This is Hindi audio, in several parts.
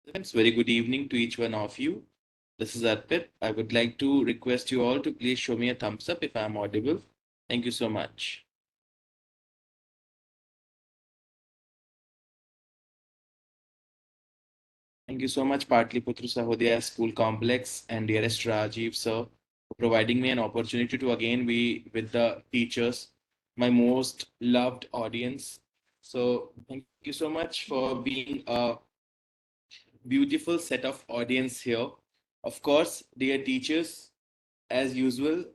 Friends, very good evening to each one of you. This is Arpit. I would like to request you all to please show me a thumbs up if I'm audible. Thank you so much. Thank you so much, Patliputra Sahodaya School Complex and dearest Rajiv sir, for providing me an opportunity to again be with the teachers, my most loved audience. So thank you so much for being a beautiful set of audience here. Of course, dear teachers, as usual,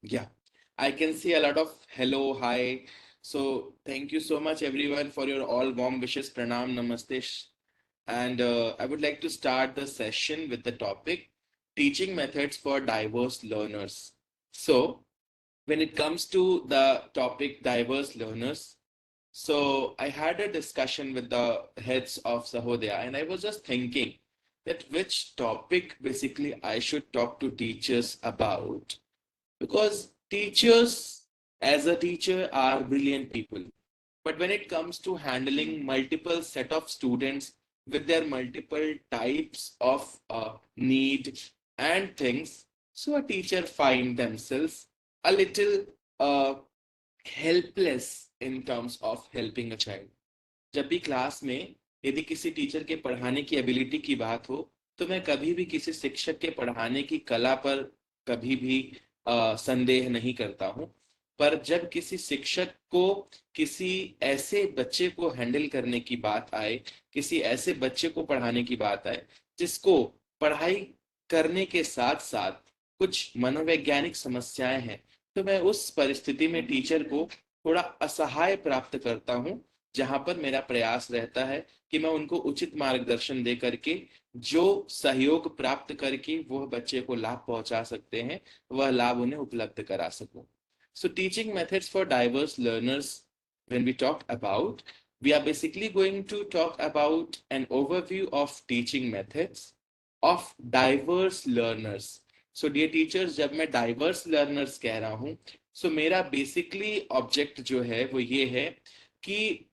yeah, I can see a lot of hello, hi. So thank you so much everyone for your all warm wishes. Pranam, namaste. And I would like to start the session with the topic teaching methods for diverse learners. So when it comes to the topic diverse learners, so I had a discussion with the heads of Sahodaya, and I was just thinking that which topic basically I should talk to teachers about, because teachers as a teacher are brilliant people, but when it comes to handling multiple set of students with their multiple types of need and things, so a teacher find themselves a little uh, helpless in terms of helping a child. जब भी क्लास में यदि किसी टीचर के पढ़ाने की एबिलिटी की बात हो, तो मैं कभी भी किसी शिक्षक के पढ़ाने की कला पर कभी भी संदेह नहीं करता हूँ। पर जब किसी शिक्षक को किसी ऐसे बच्चे को हैंडल करने की बात आए, किसी ऐसे बच्चे को पढ़ाने की बात आए, जिसको पढ़ाई करने के साथ-साथ कुछ मनोवैज्ञानिक समस्याएँ हैं, तो मैं उस परिस्थिति में टीचर को थोड़ा असहाय प्राप्त करता हूँ, जहाँ पर मेरा प्रयास रहता है कि मैं उनको उचित मार्गदर्शन दे करके जो सहयोग प्राप्त करके वह बच्चे को लाभ पहुंचा सकते हैं, वह लाभ उन्हें उपलब्ध करा सकूं। So teaching methods for diverse learners, when we talk about, we are basically going to talk about an overview of teaching methods of diverse learners. So dear teachers, जब मैं diverse learners कह रहा हूँ, so मेरा basically object जो है वो ये है कि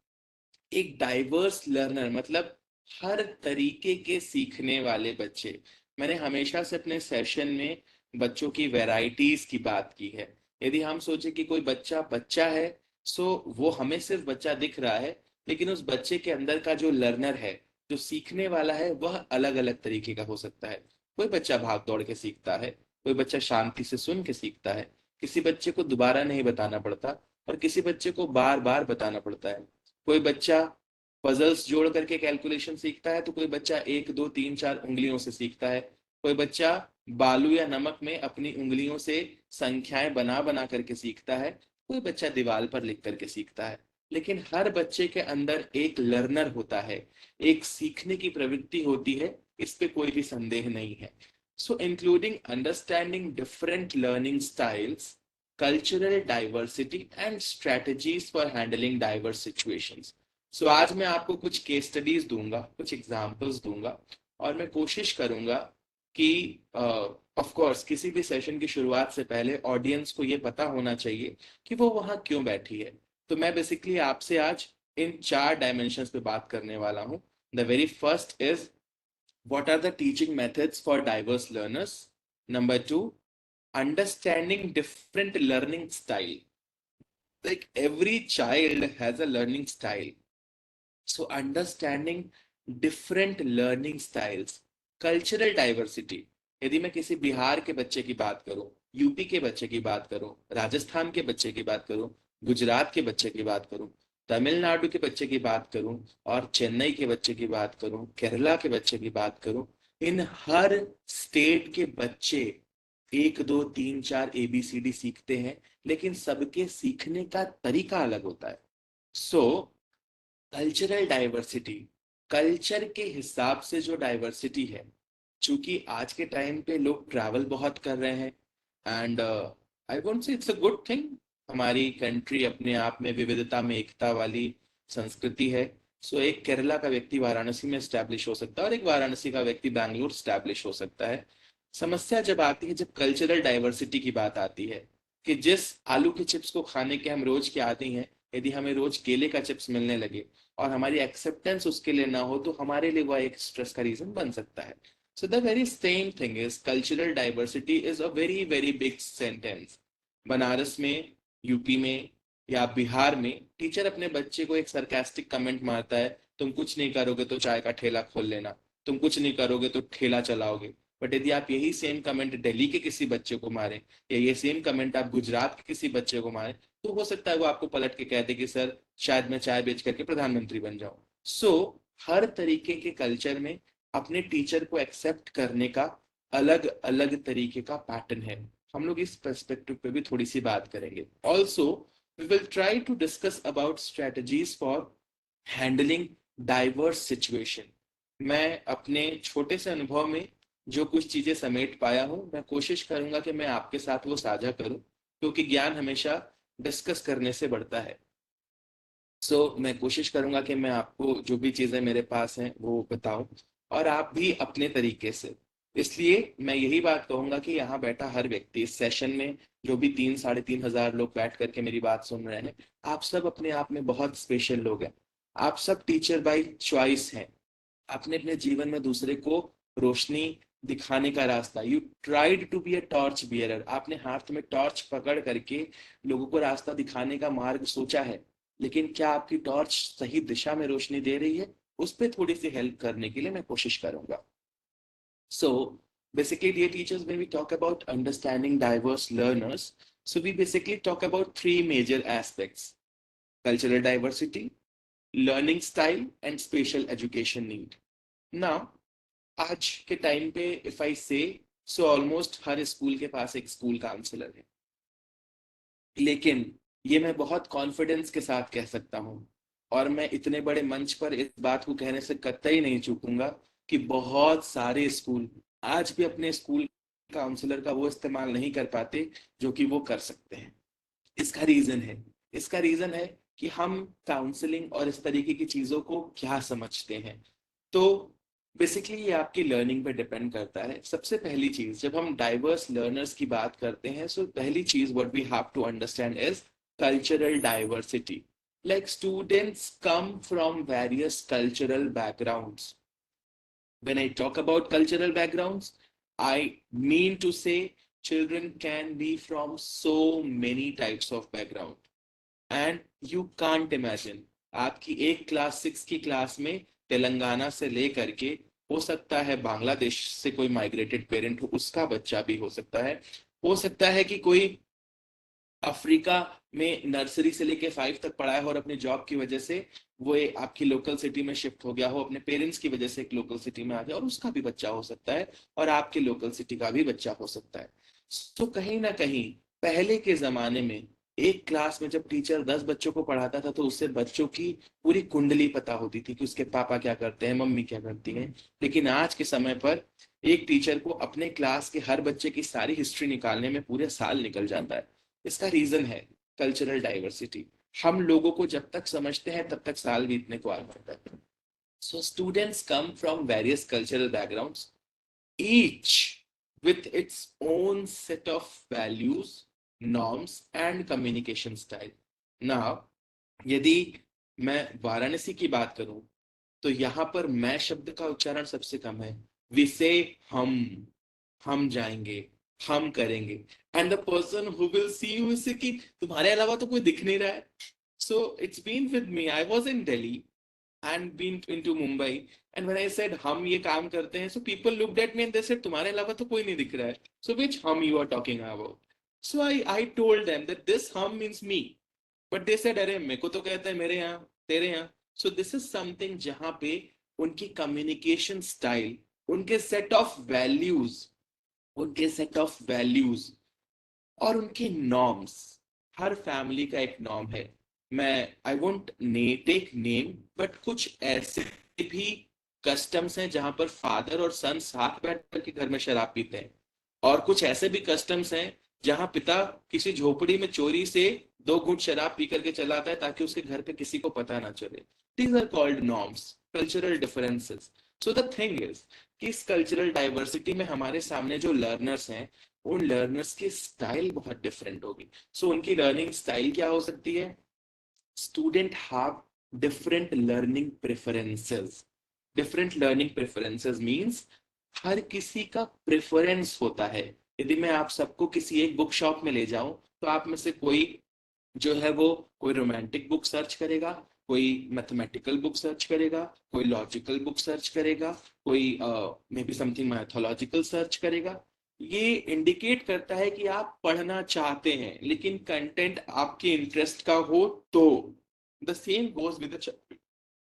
एक डाइवर्स लर्नर मतलब हर तरीके के सीखने वाले बच्चे। मैंने हमेशा से अपने सेशन में बच्चों की वैरायटीज की बात की है। यदि हम सोचे कि कोई बच्चा बच्चा है, सो वो हमें सिर्फ बच्चा दिख रहा है, लेकिन उस बच्चे के अंदर का जो लर्नर है, जो सीखने वाला है, वह अलग अलग तरीके का हो सकता है। कोई बच्चा भाग दौड़ के सीखता है, कोई बच्चा शांति से सुन के सीखता है, किसी बच्चे को दोबारा नहीं बताना पड़ता और किसी बच्चे को बार बार बताना पड़ता है। कोई बच्चा पजल्स जोड़ करके कैलकुलेशन सीखता है, तो कोई बच्चा एक दो तीन चार उंगलियों से सीखता है। कोई बच्चा बालू या नमक में अपनी उंगलियों से संख्याएं बना बना करके सीखता है। कोई बच्चा दीवार पर लिख करके सीखता है। लेकिन हर बच्चे के अंदर एक लर्नर होता है, एक सीखने की प्रवृत्ति होती है, इस पे कोई भी संदेह नहीं है। So including understanding different learning styles, cultural diversity and strategies for handling diverse situations. So आज मैं आपको कुछ केस स्टडीज दूंगा, कुछ एग्जांपल्स दूंगा, और मैं कोशिश करूंगा कि ऑफ कोर्स किसी भी सेशन की शुरुआत से पहले ऑडियंस को ये पता होना चाहिए कि वो वहां क्यों बैठी है। तो मैं बेसिकली आपसे आज इन चार डायमेंशंस पे बात करने वाला हूँ। The very first is what are the teaching methods for diverse learners. Number two, understanding different learning style. Like every child has a learning style. So understanding different learning styles, cultural diversity. यदि मैं किसी बिहार के बच्चे की बात करूं, यूपी के बच्चे की बात करूं, राजस्थान के बच्चे की बात करूं, गुजरात के बच्चे की बात करूं, तमिलनाडु के बच्चे की बात करूं, और चेन्नई के बच्चे की बात करूं, केरला के बच्चे की बात करूं, इन हर स्टेट के बच्चे एक दो तीन चार ABCD सीखते हैं, लेकिन सबके सीखने का तरीका अलग होता है। सो कल्चरल डाइवर्सिटी, कल्चर के हिसाब से जो डाइवर्सिटी है, चूंकि आज के टाइम पे लोग ट्रैवल बहुत कर रहे हैं, and I won't say it's a good thing. हमारी कंट्री अपने आप में विविधता में एकता वाली संस्कृति है। सो एक केरला का व्यक्ति वाराणसी में स्टैब्लिश हो सकता है और एक वाराणसी का व्यक्ति बैंगलोर स्टैब्लिश हो सकता है। समस्या जब आती है, जब कल्चरल डाइवर्सिटी की बात आती है, कि जिस आलू के चिप्स को खाने के हम रोज के आते हैं, यदि हमें रोज केले का चिप्स मिलने लगे और हमारी एक्सेप्टेंस उसके लिए ना हो, तो हमारे लिए वो एक स्ट्रेस का रीजन बन सकता है. So the very same thing is cultural diversity is a very very big sentence. Banaras में, यूपी में या बिहार में टीचर अपने बच्चे को एक सरकास्टिक कमेंट मारता है, तुम कुछ नहीं करोगे तो चाय का ठेला खोल लेना, तुम कुछ नहीं करोगे तो ठेला चलाओगे. बट यदि आप यही सेम कमेंट दिल्ली के किसी बच्चे को मारें, या ये सेम कमेंट आप गुजरात के किसी बच्चे को मारें, तो हो सकता है वो आपको पलट के कह दे कि सर शायद मैं चाय बेच करके प्रधानमंत्री बन जाऊं. सो हर तरीके के कल्चर में अपने टीचर को एक्सेप्ट करने का अलग अलग तरीके का पैटर्न है. हम लोग इस पर्सपेक्टिव पे भी थोड़ी सी बात करेंगे. Also we will try to discuss about strategies for handling diverse situation. मैं अपने छोटे से अनुभव में जो कुछ चीजें समेट पाया हूं, मैं कोशिश करूंगा कि मैं आपके साथ वो साझा करूं, क्योंकि ज्ञान हमेशा डिस्कस करने से बढ़ता है. मैं कोशिश करूंगा कि मैं आपको जो भी चीजें मेरे पास हैं वो बताऊं, और आप भी अपने तरीके से. इसलिए मैं यही बात कहूंगा कि यहाँ बैठा हर व्यक्ति इस सेशन में, जो भी 3 साढ़े 3 हजार लोग बैठ करके मेरी बात सुन रहे हैं, आप सब अपने आप में बहुत स्पेशल लोग हैं. आप सब टीचर बाय चॉइस हैं. आपने अपने जीवन में दूसरे को रोशनी दिखाने का रास्ता, you tried to be a torch bearer. आपने हाथ में टॉर्च पकड़ करके लोगों को रास्ता दिखाने का मार्ग सोचा है, लेकिन क्या आपकी टॉर्च सही दिशा में रोशनी दे रही है? उस पर थोड़ी सी हेल्प करने के लिए मैं कोशिश करूंगा. So basically, dear teachers, when we talk about understanding diverse learners, so we basically talk about three major aspects: cultural diversity, learning style, and spatial education need. Now, आज के टाइम पे इफ आई से, सो ऑलमोस्ट हर स्कूल के पास एक स्कूल काउंसलर है. लेकिन ये मैं बहुत कॉन्फिडेंस के साथ कह सकता हूँ, और मैं इतने बड़े मंच पर इस बात को कहने से कतई नहीं चूकूंगा, कि बहुत सारे स्कूल आज भी अपने स्कूल काउंसलर का वो इस्तेमाल नहीं कर पाते जो कि वो कर सकते हैं. इसका रीजन है इसका रीजन है कि हम काउंसलिंग और इस तरीके की चीजों को क्या समझते हैं. तो बेसिकली ये आपकी लर्निंग पे डिपेंड करता है. सबसे पहली चीज, जब हम डाइवर्स लर्नर्स की बात करते हैं, सो पहली चीज what we have to understand is cultural diversity. Like students come from various cultural backgrounds. When I talk about cultural backgrounds, I mean to say children can be from so many types of background. And you can't imagine, आपकी एक क्लास 6 की क्लास में तेलंगाना से लेकर के, हो सकता है बांग्लादेश से कोई माइग्रेटेड पेरेंट हो, उसका बच्चा भी हो सकता है कि कोई अफ्रीका में नर्सरी से लेके 5 तक पढ़ा है और अपने जॉब की वजह से वो आपकी लोकल सिटी में शिफ्ट हो गया हो, अपने पेरेंट्स की वजह से एक लोकल सिटी में आ गया, और उसका भी बच्चा हो सकता है, और आपके लोकल सिटी का भी बच्चा हो सकता है. तो कहीं ना कहीं पहले के जमाने में एक क्लास में जब टीचर 10 बच्चों को पढ़ाता था, तो उससे बच्चों की पूरी कुंडली पता होती थी कि उसके पापा क्या करते हैं, मम्मी क्या करती हैं. लेकिन आज के समय पर एक टीचर को अपने क्लास के हर बच्चे की सारी हिस्ट्री निकालने में पूरे साल निकल जाता है. इसका रीजन है कल्चरल डाइवर्सिटी. हम लोगों को जब तक समझते हैं तब तक साल बीतने को आ जाता है. So students come from various cultural backgrounds, each with its own set of values, norms and communication style. Now, यदि मैं वाराणसी की बात करूं, तो यहाँ पर मैं शब्द का उच्चारण सबसे कम है. वी से हम जाएंगे, हम करेंगे. And the person who will see you से कि तुम्हारे अलावा तो कोई दिख नहीं रहा है. So it's been with me. I was in Delhi and been into Mumbai, and when I said हम ये काम करते हैं, so people looked at me and they said तुम्हारे अलावा तो कोई नहीं दिख रहा है. So which hum you are talking about? So I told them that this hum means me, but they said अरे मेरे को तो कहता है मेरे यहाँ तेरे यहाँ. So this is something जहाँ पे उनकी communication style, उनके set of values और उनके नॉर्म्स, हर फैमिली का एक नॉर्म है. मैं I won't take name, but कुछ ऐसे भी कस्टम्स हैं जहां पर फादर और सन साथ बैठ करके घर में शराब पीते हैं, और कुछ ऐसे भी कस्टम्स हैं जहां पिता किसी झोपड़ी में चोरी से 2 घूंट शराब पी करके चला आता है ताकि उसके घर पे किसी को पता ना चले. These are called norms, cultural differences. So the thing is कि इस कल्चरल डाइवर्सिटी में हमारे सामने जो लर्नर्स हैं, उन लर्नर्स की स्टाइल बहुत डिफरेंट होगी। सो उनकी लर्निंग स्टाइल क्या हो सकती है? Student have different learning preferences. Different learning preferences means हर किसी का प्रेफरेंस होता है। यदि मैं आप सबको किसी एक बुक शॉप में ले जाऊं, तो आप में से कोई जो है वो कोई रोमांटिक बुक सर्च करेगा, कोई मैथमेटिकल बुक सर्च करेगा, कोई लॉजिकल बुक सर्च करेगा, कोई may be something mythological search करेगा। ये इंडिकेट करता है कि आप पढ़ना चाहते हैं, लेकिन कंटेंट आपके इंटरेस्ट का हो तो। द सेम गोज विद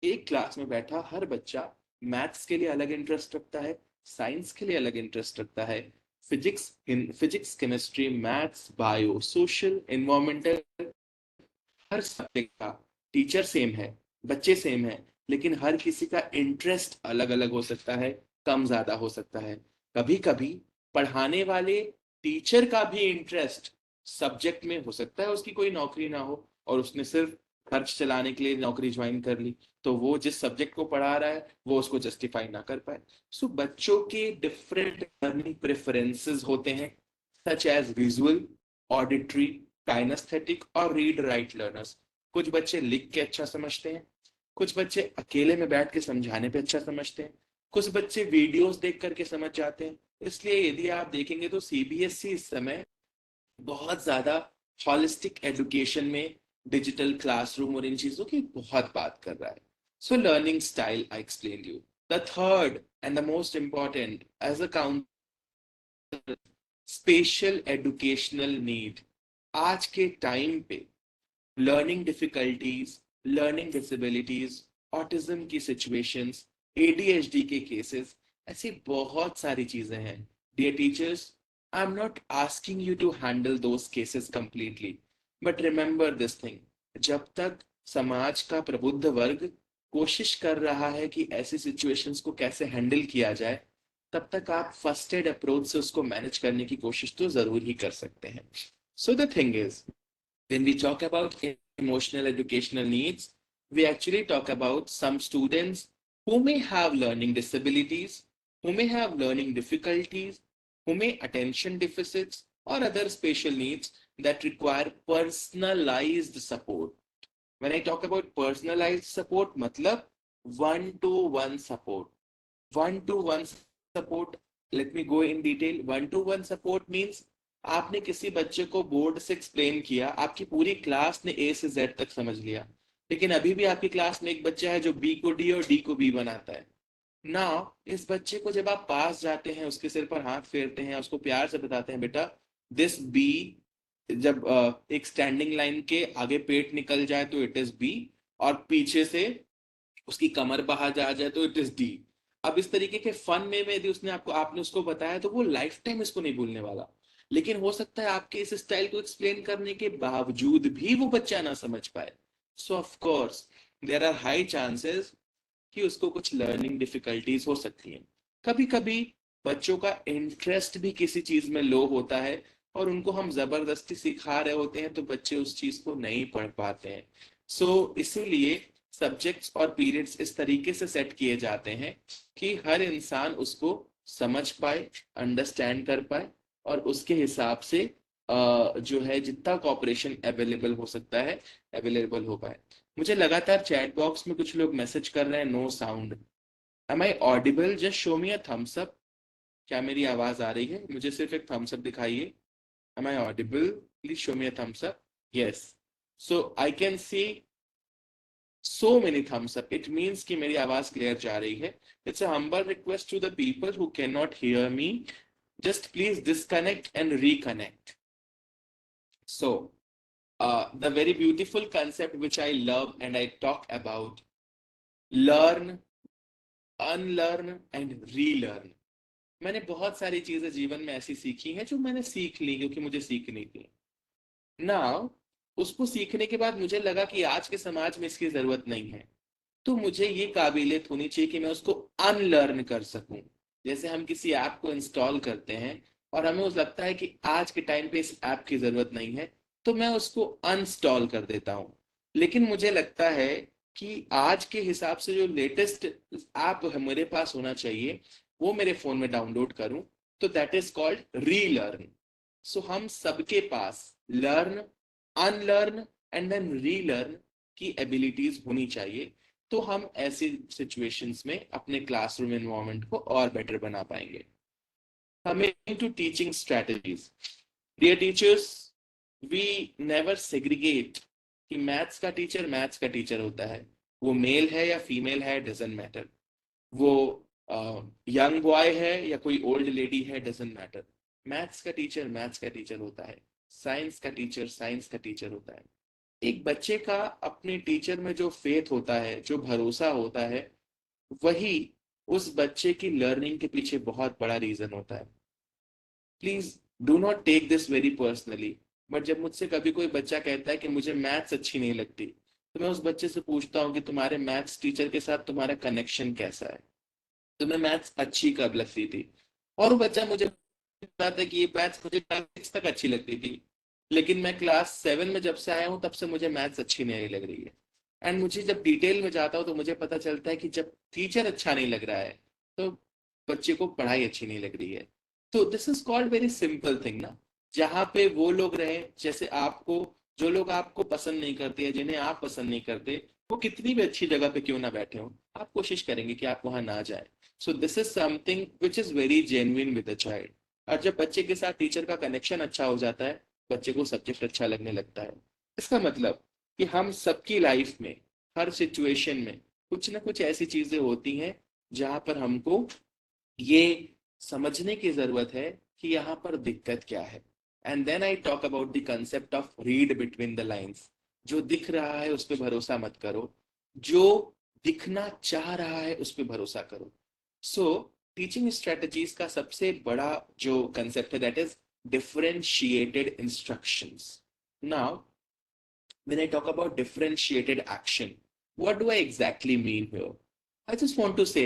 एक क्लास में बैठा हर बच्चा मैथ्स के लिए अलग इंटरेस्ट रखता है, साइंस के लिए अलग इंटरेस्ट रखता है, physics chemistry maths bio social environmental, हर सब्जेक्ट का टीचर सेम है, बच्चे सेम है, लेकिन हर किसी का इंटरेस्ट अलग अलग हो सकता है, कम ज्यादा हो सकता है। कभी कभी पढ़ाने वाले टीचर का भी इंटरेस्ट सब्जेक्ट में हो सकता है, उसकी कोई नौकरी ना हो और उसने सिर्फ खर्च चलाने के लिए नौकरी ज्वाइन कर ली, तो वो जिस सब्जेक्ट को पढ़ा रहा है वो उसको जस्टिफाई ना कर पाए। सो बच्चों के डिफरेंट लर्निंग प्रेफरेंसेस होते हैं, such as visual, auditory, kinesthetic और रीड राइट लर्नर्स। कुछ बच्चे लिख के अच्छा समझते हैं, कुछ बच्चे अकेले में बैठ के समझाने पे अच्छा समझते हैं, कुछ बच्चे वीडियोस देख करके समझ जाते हैं। इसलिए यदि आप देखेंगे तो सीबीएसई इस समय बहुत ज्यादा हॉलिस्टिक एजुकेशन में डिजिटल क्लासरूम और इन चीजों की बहुत बात कर रहा है। So learning style I explain you. The third and the most important as a counter, special educational need. आज के टाइम पे learning difficulties, learning disabilities, autism की सिचुएशंस, एडीएचडी के केसेस, ऐसी बहुत सारी चीजें हैं। Dear teachers, I am not asking you to handle those cases completely, but remember this thing, जब तक समाज का प्रबुद्ध वर्ग कोशिश कर रहा है कि ऐसी सिचुएशंस को कैसे हैंडल किया जाए, तब तक आप फर्स्ट एड अप्रोच से उसको मैनेज करने की कोशिश तो जरूर ही कर सकते हैं। सो the thing is, when we talk about emotional educational needs, we actually talk about some students who may have learning disabilities, who may have learning difficulties, who may attention deficits or other special needs that require personalized support. When I talk about personalized support, matlab one to one support. One to one support, let me go in detail. One to one support means आपने किसी बच्चे को बोर्ड से एक्सप्लेन किया, आपकी पूरी क्लास ने ए से जेड तक समझ लिया, लेकिन अभी भी आपकी क्लास में एक बच्चा है जो बी को डी और डी को बी बनाता है ना। इस बच्चे को जब आप पास जाते हैं, उसके सिर पर हाथ फेरते हैं, उसको प्यार से बताते हैं, बेटा दिस बी, जब एक स्टैंडिंग लाइन के आगे पेट निकल जाए तो इट इज बी, और पीछे से उसकी कमर बाहर जा जाए तो इट इज डी। अब इस तरीके के फन में यदि उसने आपको आपने उसको बताया तो वो लाइफ टाइम इसको नहीं भूलने वाला। लेकिन हो सकता है आपके इस स्टाइल को एक्सप्लेन करने के बावजूद भी वो बच्चा ना समझ पाए। So of course there are high chances कि उसको कुछ लर्निंग डिफिकल्टीज हो सकती हैं। कभी कभी बच्चों का इंटरेस्ट भी किसी चीज में लो होता है और उनको हम जबरदस्ती सिखा रहे होते हैं तो बच्चे उस चीज को नहीं पढ़ पाते हैं। इसीलिए सब्जेक्ट्स और पीरियड्स इस तरीके से सेट किए जाते हैं कि हर इंसान उसको समझ पाए, अंडरस्टैंड कर पाए और उसके हिसाब से जो है जितना कॉपरेशन अवेलेबल हो सकता है अवेलेबल हो पाए। मुझे लगातार चैट बॉक्स में कुछ लोग मैसेज कर रहे हैं, no sound. Am I audible? Just show me a thumbs up. क्या मेरी आवाज आ रही है? मुझे सिर्फ एक थम्स अप दिखाइए। Am I audible? Please show me a thumbs up. Yes, so I can see so many thumbs up. It means कि मेरी आवाज क्लियर जा रही है। It's a humble request to the people who cannot hear me. Just please disconnect and reconnect. So, the very beautiful concept which I love and I talk about, learn, unlearn and relearn. मैंने बहुत सारी चीजें जीवन में ऐसी सीखी हैं जो मैंने सीख ली क्योंकि मुझे सीखनी थी ना। उसको सीखने के बाद मुझे लगा कि आज के समाज में इसकी जरूरत नहीं है, तो मुझे ये काबिलियत होनी चाहिए कि मैं उसको अनलर्न कर सकूं। जैसे हम किसी ऐप को इंस्टॉल करते हैं और हमें उस लगता है कि आज के टाइम पे इस ऐप की जरूरत नहीं है, तो मैं उसको अनस्टॉल कर देता हूं। लेकिन मुझे लगता है कि आज के हिसाब से जो लेटेस्ट ऐप मेरे पास होना चाहिए वो मेरे फोन में डाउनलोड करूं, तो that is called relearn. So हम सबके पास learn, unlearn and then relearn की एबिलिटीज होनी चाहिए, तो हम ऐसी सिचुएशंस में अपने क्लासरूम एनवायरनमेंट को और बेटर बना पाएंगे. Coming to teaching strategies, dear teachers, we never segregate कि मैथ्स का टीचर होता है, वो मेल है या फीमेल है डजंट मैटर, वो यंग बॉय है या कोई ओल्ड लेडी है डजंट मैटर. मैथ्स का टीचर होता है, साइंस का टीचर होता है. एक बच्चे का अपने टीचर में जो फेथ होता है, जो भरोसा होता है, वही उस बच्चे की लर्निंग के पीछे बहुत बड़ा रीजन होता है. Please do not take this very personally, but जब मुझसे कभी कोई बच्चा कहता है कि मुझे मैथ्स अच्छी नहीं लगती, तो मैं उस बच्चे से पूछता हूँ कि तुम्हारे मैथ्स टीचर के साथ तुम्हारा कनेक्शन कैसा है, तुम्हें मैथ्स अच्छी कब लगती थी. और वो बच्चा मुझे बताता है कि ये मैथ्स मुझे क्लास 6 तक अच्छी लगती थी, लेकिन मैं क्लास 7 में जब से आया हूँ तब से मुझे मैथ्स अच्छी नहीं लग रही है. एंड मुझे जब डिटेल में जाता हूँ तो मुझे पता चलता है कि जब टीचर अच्छा नहीं लग रहा है, तो बच्चे को पढ़ाई अच्छी नहीं लग रही है. तो this is called very simple thing ना. जहाँ पे वो लोग रहे जैसे आपको, जो लोग आपको पसंद नहीं करते या जिन्हें आप पसंद नहीं करते, वो कितनी भी अच्छी जगह पे क्यों ना बैठे हो, आप कोशिश करेंगे कि आप वहां ना जाए. सो this is something which is very genuine with a child. और जब बच्चे के साथ टीचर का कनेक्शन अच्छा हो जाता है, बच्चे को सब्जेक्ट अच्छा लगने लगता है. इसका मतलब कि हम सबकी लाइफ में हर सिचुएशन में कुछ ना कुछ ऐसी चीजें होती हैं जहां पर हमको ये समझने की जरूरत है कि यहाँ पर दिक्कत क्या है. And then I talk about the concept of read between the lines. जो दिख रहा है उस पर भरोसा मत करो, जो दिखना चाह रहा है उस पर भरोसा करो. सो टीचिंग स्ट्रेटजीज का सबसे बड़ा जो कंसेप्ट है that is differentiated instructions. Now when I talk about differentiated action, what do I exactly mean here? I just want to say,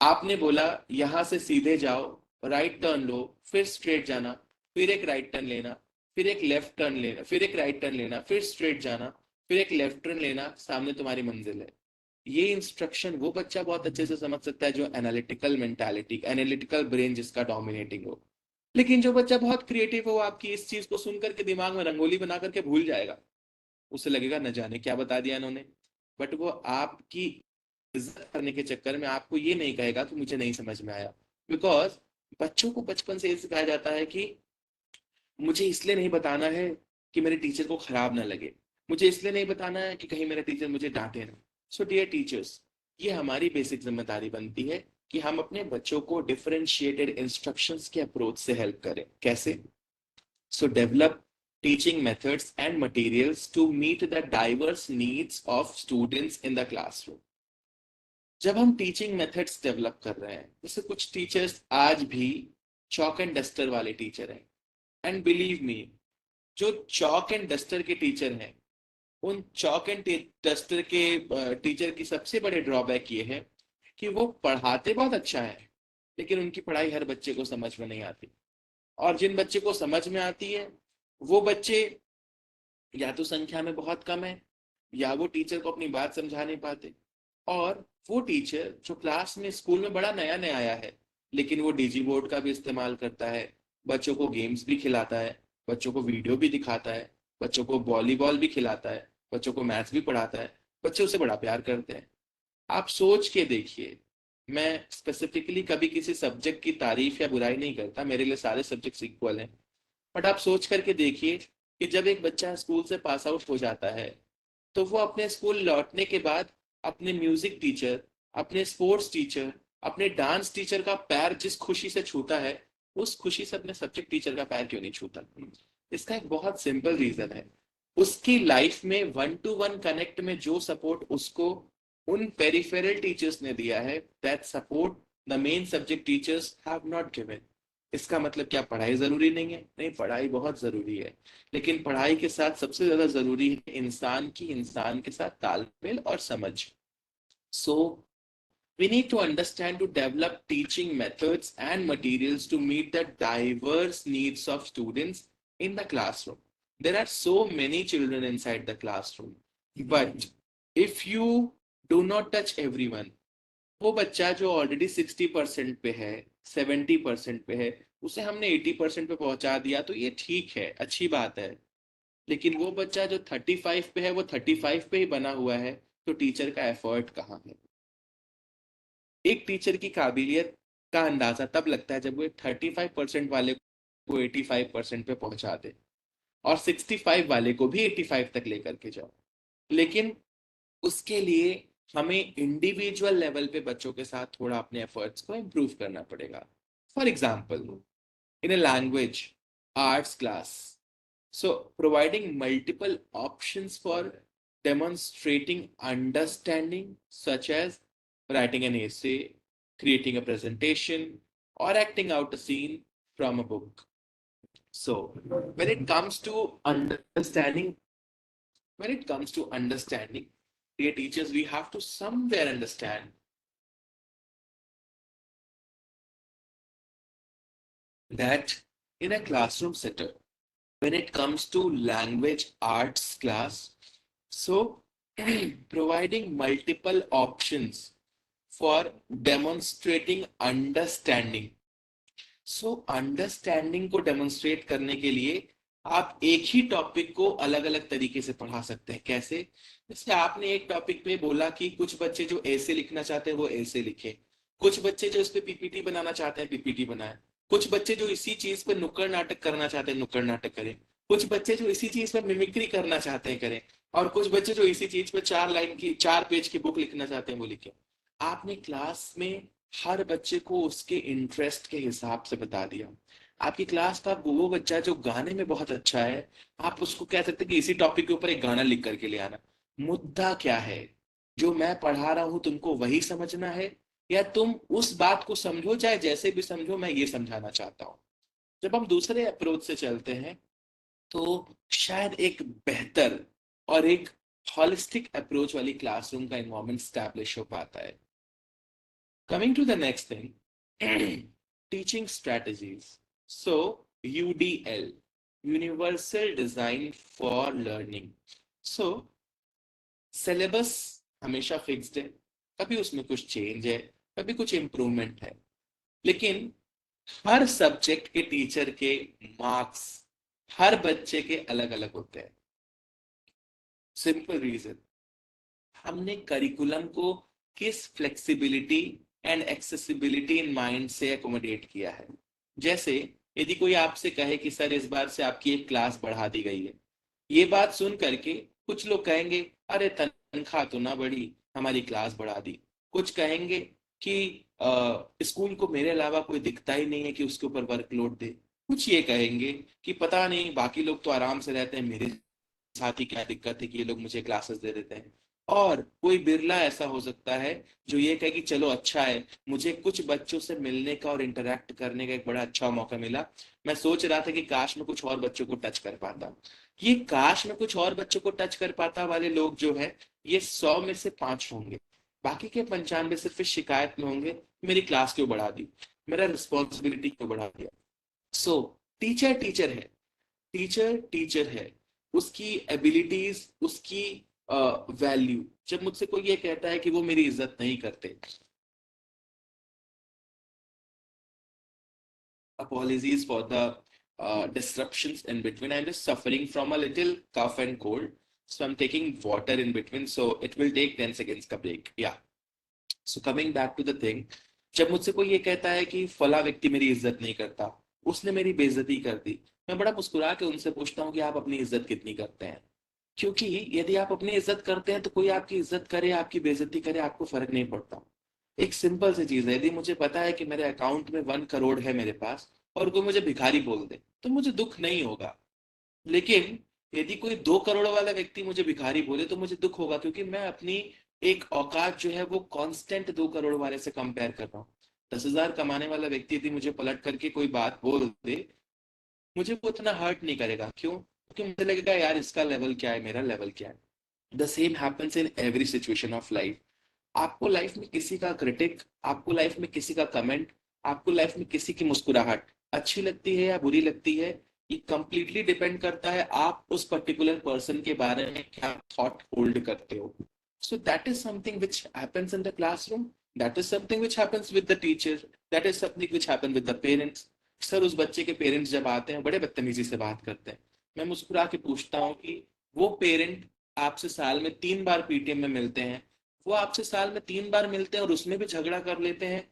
आपने बोला यहां से सीधे जाओ, राइट टर्न लो, फिर स्ट्रेट जाना, फिर एक राइट टर्न लेना, फिर एक लेफ्ट टर्न लेना, फिर एक राइट टर्न लेना, फिर स्ट्रेट जाना, फिर एक लेफ्ट टर्न लेना, सामने तुम्हारी मंजिल है. ये इंस्ट्रक्शन वो बच्चा बहुत अच्छे से समझ सकता है जो एनालिटिकल ब्रेन जिसका डोमिनेटिंग हो. लेकिन जो बच्चा बहुत क्रिएटिव हो, आपकी इस चीज को सुन करके दिमाग में रंगोली बना करके भूल जाएगा. उसे लगेगा न जाने क्या बता दिया इन्होंने, बट वो आपकी इज्जत करने के चक्कर में आपको ये नहीं कहेगा कि मुझे नहीं समझ में आया. बिकॉज बच्चों को बचपन से ये सिखाया जाता है कि मुझे इसलिए नहीं बताना है कि मेरे टीचर को खराब ना लगे, मुझे इसलिए नहीं बताना है कि कहीं मेरा टीचर मुझे डांटे ना. सो डियर टीचर्स, ये हमारी बेसिक जिम्मेदारी बनती है कि हम अपने बच्चों को डिफरेंशिएटेड इंस्ट्रक्शंस के अप्रोच से हेल्प करें. कैसे? So develop teaching methods and materials to meet the diverse needs of students in the classroom. जब हम टीचिंग मेथड्स डेवलप कर रहे हैं, जैसे कुछ टीचर्स आज भी चॉक एंड डस्टर वाले टीचर हैं. एंड बिलीव मी, जो चॉक एंड डस्टर के टीचर हैं, उन चॉक एंड डस्टर के टीचर की सबसे बड़े ड्रॉबैक ये है कि वो पढ़ाते बहुत अच्छा है, लेकिन उनकी पढ़ाई हर बच्चे को समझ में नहीं आती. और जिन बच्चे को समझ में आती है, वो बच्चे या तो संख्या में बहुत कम है, या वो टीचर को अपनी बात समझा नहीं पाते. और वो टीचर जो क्लास में स्कूल में बड़ा नया नया आया है, लेकिन वो डीजी बोर्ड का भी इस्तेमाल करता है, बच्चों को गेम्स भी खिलाता है, बच्चों को वीडियो भी दिखाता है, बच्चों को वॉलीबॉल भी खिलाता है, बच्चों को मैथ्स भी पढ़ाता है, बच्चे उसे बड़ा प्यार करते हैं. आप सोच के देखिए, मैं स्पेसिफिकली कभी किसी सब्जेक्ट की तारीफ या बुराई नहीं करता, मेरे लिए सारे सब्जेक्ट्स इक्वल हैं. बट आप सोच करके देखिए कि जब एक बच्चा स्कूल से पास आउट हो जाता है, तो वो अपने स्कूल लौटने के बाद अपने म्यूजिक टीचर, अपने स्पोर्ट्स टीचर, अपने डांस टीचर का पैर जिस खुशी से छूता है, उस खुशी से अपने सब्जेक्ट टीचर का पैर क्यों नहीं छूता? इसका एक बहुत सिंपल रीजन है. उसकी लाइफ में वन टू वन कनेक्ट में जो सपोर्ट उसको उन पेरिफेरल टीचर्स ने दिया है, that support the main subject teachers have not given. इसका मतलब क्या पढ़ाई जरूरी नहीं है? नहीं, पढ़ाई बहुत जरूरी है, लेकिन पढ़ाई के साथ सबसे ज्यादा जरूरी है इंसान के साथ तालमेल और समझ. सो we need to understand to develop teaching methods and materials to meet the diverse needs of students in the classroom. There are so many children inside the classroom, but if you do not touch everyone, वो बच्चा जो ऑलरेडी 60% पे है, 70% पे है, उसे हमने 80% पे पहुंचा दिया, तो ये ठीक है, अच्छी बात है। लेकिन वो बच्चा जो 35 पे है, वो 35 पे ही बना हुआ है, तो टीचर का एफर्ट कहाँ है? एक टीचर की काबिलियत का अंदाजा तब लगता है जब वो 35% वाले को 85% पे पहुंचा दे, और 65 वाले को भी 85 तक लेकर के जाओ। लेकिन उसके लिए हमें इंडिविजुअल लेवल पे बच्चों के साथ थोड़ा अपने एफर्ट्स को इम्प्रूव करना पड़ेगा। For example, in a language arts class, so providing multiple options for demonstrating understanding, such as writing an essay, creating a presentation, or acting out a scene from a book. So when it comes to understanding, dear teachers, we have to somewhere understand that in a classroom setup, when it comes to language arts class, so providing multiple options for demonstrating understanding. So understanding को डेमोन्स्ट्रेट करने के लिए आप एक ही टॉपिक को अलग अलग तरीके से पढ़ा सकते हैं। कैसे? जैसे आपने एक टॉपिक पे बोला कि कुछ बच्चे जो ऐसे लिखना चाहते हैं वो ऐसे लिखे, कुछ बच्चे जो इस पे पीपीटी बनाना चाहते हैं पीपीटी बनाए, कुछ बच्चे जो इसी चीज पर नुक्कड़ नाटक करना चाहते हैं नुक्कड़ नाटक करें, कुछ बच्चे जो इसी चीज पर मिमिक्री करना चाहते हैं करें, और कुछ बच्चे जो इसी चीज पर 4 पेज की बुक लिखना चाहते हैं वो लिखे। आपने क्लास में हर बच्चे को उसके इंटरेस्ट के हिसाब से बता दिया। आपकी क्लास का वो बच्चा जो गाने में बहुत अच्छा है, आप उसको कह सकते हैं कि इसी टॉपिक के ऊपर एक गाना लिख करके ले आना। मुद्दा क्या है? जो मैं पढ़ा रहा हूं तुमको वही समझना है, या तुम उस बात को समझो, चाहे जैसे भी समझो, मैं ये समझाना चाहता हूँ। जब हम दूसरे अप्रोच से चलते हैं, तो शायद एक बेहतर और एक हॉलिस्टिक अप्रोच वाली क्लासरूम का एनवायरनमेंट स्टैब्लिश हो पाता है। Coming to the next thing, teaching strategies. So, UDL, Universal Design for Learning. So, syllabus हमेशा फिक्स्ड है, कभी उसमें कुछ चेंज है, कभी कुछ इम्प्रूवमेंट है, लेकिन हर सब्जेक्ट के टीचर के मार्क्स हर बच्चे के अलग अलग होते हैं। सिंपल रीजन, हमने करिकुलम को किस flexibility and accessibility in mind से एकोमोडेट किया है। जैसे यदि कोई आपसे कहे कि सर इस बार से आपकी एक क्लास बढ़ा दी गई है, ये बात सुन करके कुछ लोग कहेंगे अरे तनख्वाह तो ना बढ़ी, हमारी क्लास बढ़ा दी। कुछ कहेंगे कि स्कूल को मेरे अलावा कोई दिखता ही नहीं है कि उसके ऊपर वर्कलोड दे। कुछ ये कहेंगे कि पता नहीं बाकी लोग तो आराम से रहते हैं, मेरे साथ ही क्या दिक्कत है कि ये लोग मुझे क्लासेस दे देते हैं। और कोई बिरला ऐसा हो सकता है जो ये कहे कि चलो अच्छा है, मुझे कुछ बच्चों से मिलने का और इंटरेक्ट करने का एक बड़ा अच्छा मौका मिला, मैं सोच रहा था कि काश मैं कुछ और बच्चों को टच कर पाता। ये काश मैं कुछ और बच्चों को टच कर पाता वाले लोग जो है, ये 100 में से 5 होंगे। बाकी के 95 सिर्फ इस शिकायत में होंगे, मेरी क्लास क्यों बढ़ा दी, मेरा रिस्पॉन्सिबिलिटी क्यों बढ़ा दिया। सो टीचर टीचर है, टीचर टीचर है, उसकी एबिलिटीज, उसकी वैल्यू। जब मुझसे कोई ये कहता है कि वो मेरी इज्जत नहीं करते, apologies for the disruptions in between. I'm just suffering from a little cough and cold, so I'm taking water in between, so it will take 10 seconds का break. Yeah, so coming back to the thing, जब मुझसे कोई ये कहता है कि फला व्यक्ति मेरी इज्जत नहीं करता, उसने मेरी बेइज्जती कर दी, मैं बड़ा मुस्कुरा के उनसे पूछता हूँ कि आप अपनी इज्जत कितनी करते हैं। क्योंकि यदि आप अपनी इज्जत करते हैं तो कोई आपकी इज्जत करे आपकी बेइज्जती करे आपको फर्क नहीं पड़ता। एक सिंपल सी चीज है, यदि मुझे पता है कि मेरे अकाउंट में 1 करोड़ है मेरे पास, और कोई मुझे भिखारी बोल दे तो मुझे दुख नहीं होगा। लेकिन यदि कोई 2 करोड़ वाला व्यक्ति मुझे भिखारी बोले तो मुझे दुख होगा, क्योंकि मैं अपनी एक औकात जो है वो कांस्टेंट 2 करोड़ वाले से कंपेयर कर रहा हूँ। 10,000 कमाने वाला व्यक्ति यदि मुझे पलट करके कोई बात बोल दे, मुझे वो इतना हर्ट नहीं करेगा। क्यों? क्योंकि मुझे लगेगा यार इसका लेवल क्या है, मेरा लेवल क्या है। The same happens in every situation of life. आपको लाइफ में किसी का क्रिटिक, आपको लाइफ में किसी का कमेंट, आपको लाइफ में किसी की मुस्कुराहट अच्छी लगती है या बुरी लगती है, ये कंप्लीटली डिपेंड करता है आप उस पर्टिकुलर पर्सन के बारे में क्या थॉट होल्ड करते हो। So that is something which happens in the classroom. That is something which happens with the teacher, that is something which happen with the parents. Sir उस बच्चे के पेरेंट्स जब आते हैं बड़े बदतमीजी से बात करते हैं। मैं मुस्कुरा के पूछता हूँ कि वो पेरेंट आपसे साल में 3 बार पीटीएम में मिलते हैं, वो आपसे साल में 3 बार मिलते हैं और उसमें भी झगड़ा कर लेते हैं,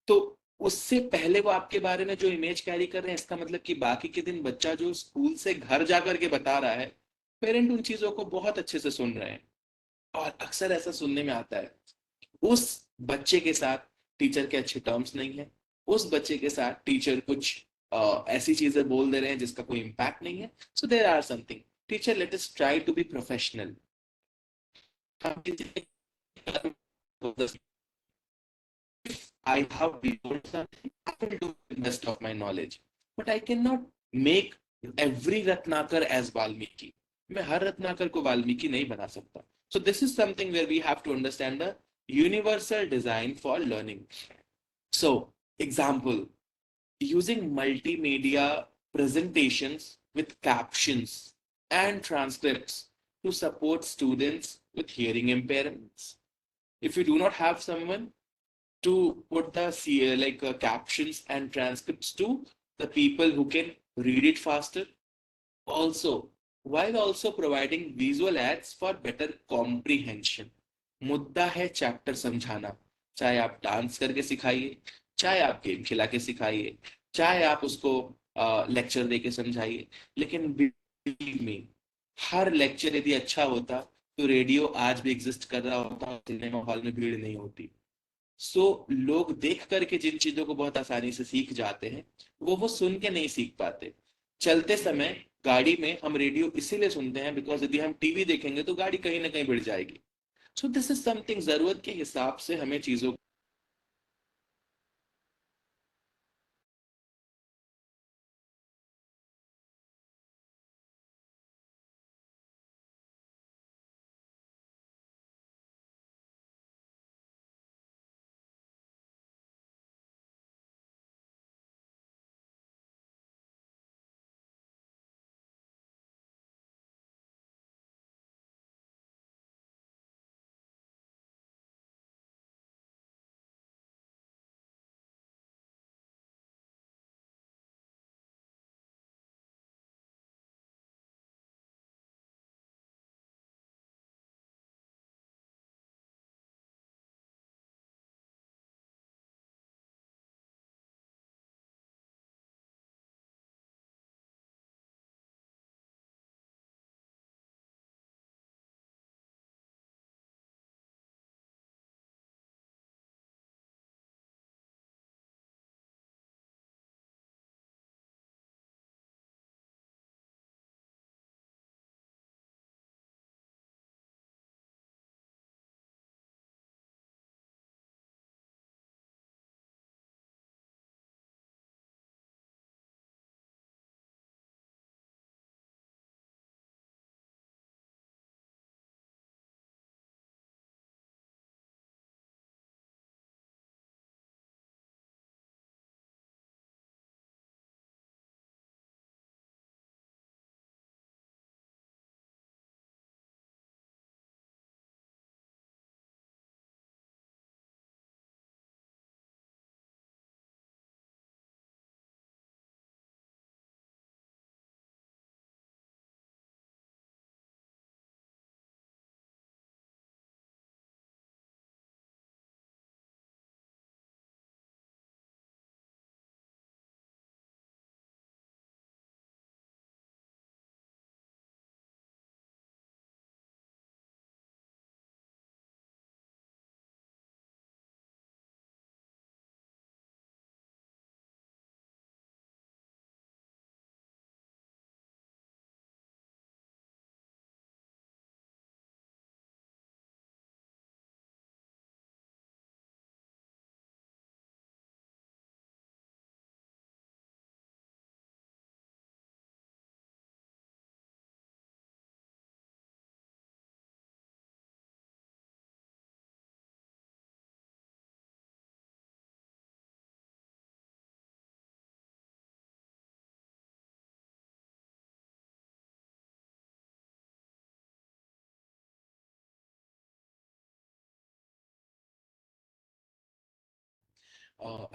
तो उससे पहले वो आपके बारे में जो इमेज कैरी कर रहे हैं, इसका मतलब कि बाकी के दिन बच्चा जो स्कूल से घर जाकर के बता रहा है, पेरेंट उन चीजों को बहुत अच्छे से सुन रहे हैं। और अक्सर ऐसा सुनने में आता है उस बच्चे के साथ टीचर के अच्छे टर्म्स नहीं है, उस बच्चे के साथ टीचर कुछ ऐसी चीजें बोल दे रहे हैं जिसका कोई इम्पैक्ट नहीं है। So there are something, teacher let us try to be professional. I have learned something, I will do the best of my knowledge. But I cannot make every Ratnakar as Valmiki. मैं हर रत्नाकर को वाल्मीकि नहीं बना सकता. So this is something where we have to understand the universal design for learning. So, example, using multimedia presentations with captions and transcripts to support students with hearing impairments. If you do not have someone to put the captions and transcripts to the people who can read it faster, also while also providing visual aids for better comprehension. मुद्दा है चैप्टर समझाना, चाहे आप डांस करके सिखाइए, चाहे आप गेम खिला के सिखाइए, चाहे आप उसको लेक्चर दे के समझाइए, लेकिन believe me, हर लेक्चर यदि अच्छा होता तो रेडियो आज भी एग्जिस्ट कर रहा होता, सिनेमा हॉल में भीड़ नहीं होती। सो लोग देख करके जिन चीजों को बहुत आसानी से सीख जाते हैं, वो सुन के नहीं सीख पाते। चलते समय गाड़ी में हम रेडियो इसीलिए सुनते हैं बिकॉज यदि हम टीवी देखेंगे तो गाड़ी कहीं ना कहीं भिड़ जाएगी। सो दिस इज समथिंग, जरूरत के हिसाब से हमें चीजों